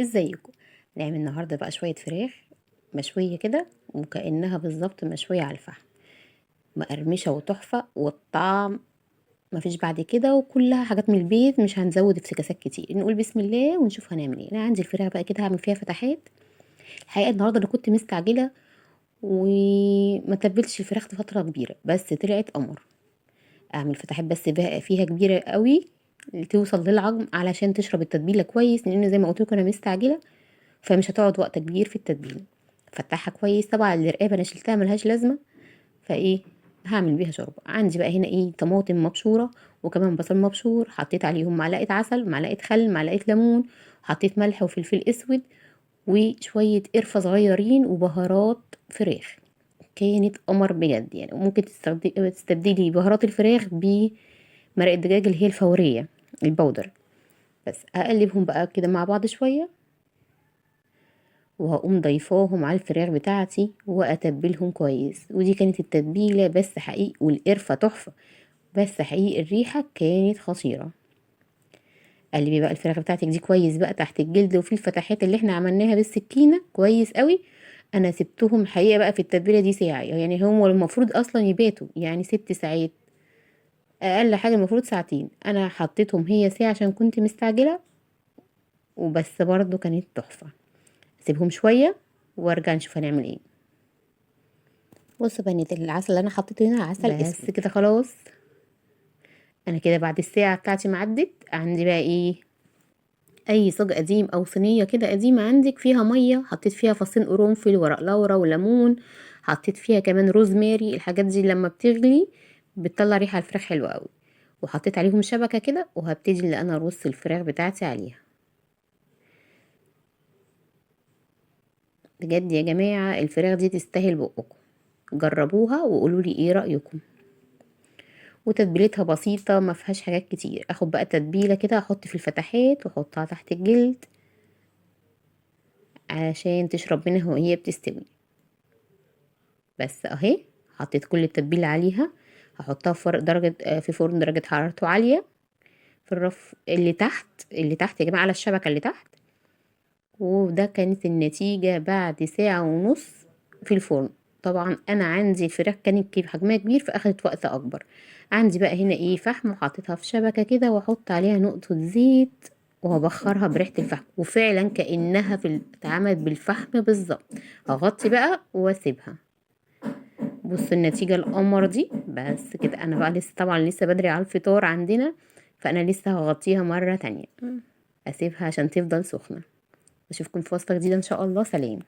ازيكم؟ نعمل النهارده بقى شويه فراخ مشويه كده، وكأنها بالظبط مشويه على الفحم، مقرمشه وتحفه، والطعم مفيش بعد كده، وكلها حاجات من البيت، مش هنزود افتكاسات كتير. نقول بسم الله ونشوف هنعمل ايه. انا عندي الفراخ بقى كده هعمل فيها فتحات. الحقيقه النهارده انا كنت مستعجله وما تبلتش الفراخ فتره كبيره، بس طلعت قمر. اعمل فتحات بس بقى فيها كبيره قوي توصل للعظم علشان تشرب التتبيله كويس، لان زي ما قلت لكم انا مستعجله، فمش هتقعد وقت كبير في التتبيله. فتحها كويس. طبعا الرقابه انا شلتها ملهاش لازمه، فايه هعمل بيها شوربه. عندي بقى هنا ايه طماطم مبشوره، وكمان بصل مبشور، حطيت عليهم معلقه عسل، معلقه خل، معلقه ليمون، حطيت ملح وفلفل اسود وشويه قرفه صغيرين وبهارات فراخ. كانت قمر بجد يعني. وممكن تستبدلي بهارات الفراخ بمرق الدجاج اللي هي الفوريه البودر. بس اقلبهم بقى كده مع بعض شويه، وهقوم ضيفاهم على الفراخ بتاعتي واتبلهم كويس. ودي كانت التتبيله بس حقيقي، والقرفه تحفه، بس حقيقي الريحه كانت خطيره. قلبي بقى الفراخ بتاعتك دي كويس بقى تحت الجلد، وفي الفتحات اللي احنا عملناها بالسكينه كويس قوي. انا سبتهم الحقيقه بقى في التتبيله دي ساعه، يعني هم المفروض اصلا يباتوا يعني 6 ساعات، اقل حاجه المفروض ساعتين. انا حطيتهم هي ساعه عشان كنت مستعجله، وبس برضو كانت تحفه. اسيبهم شويه وارجع نشوف هنعمل ايه. بص بنات، العسل اللي انا حطيته هنا عسل اسود بس كده خلاص. انا كده بعد الساعه بتاعتي ما عدت، عندي بقى ايه؟ اي صاج قديم او صينيه كده قديمه عندك فيها ميه، حطيت فيها فصين قرنفل، ورق لورا، وليمون. حطيت فيها كمان روزماري. الحاجات دي لما بتغلي بتطلع ريحه الفراخ حلوه قوي. وحطيت عليهم شبكه كده، وهبتدي اللي انا ارص الفراخ بتاعتي عليها. بجد يا جماعه الفراخ دي تستاهل بقكم. جربوها وقولوا لي ايه رايكم. وتتبيلتها بسيطة، ما فيهاش حاجات كتير. اخد بقى تتبيلة كده احط في الفتحات واحطها تحت الجلد علشان تشرب منها وهي بتستوي. بس اهي حطيت كل التتبيلة عليها. هحطها في في فرن درجة حرارته عالية، في الرف اللي تحت يا جماعة، على الشبكة اللي تحت. وده كانت النتيجة بعد ساعة ونص في الفرن. طبعا انا عندي الفراخ كانت حجمها كبير فاخدت وقت اكبر. عندي بقى هنا ايه فحم، وحطيتها في شبكة كده، واحط عليها نقطة زيت وهبخرها بريحة الفحم، وفعلا كأنها اتعملت بالفحم بالظبط. هغطي بقى واسيبها. بص النتيجة القمر دي. بس كده انا بقى لسه طبعا لسه بدري على الفطار عندنا، فانا لسه هغطيها مرة تانية، اسيبها عشان تفضل سخنة. اشوفكم في وصفة جديدة ان شاء الله. سلام.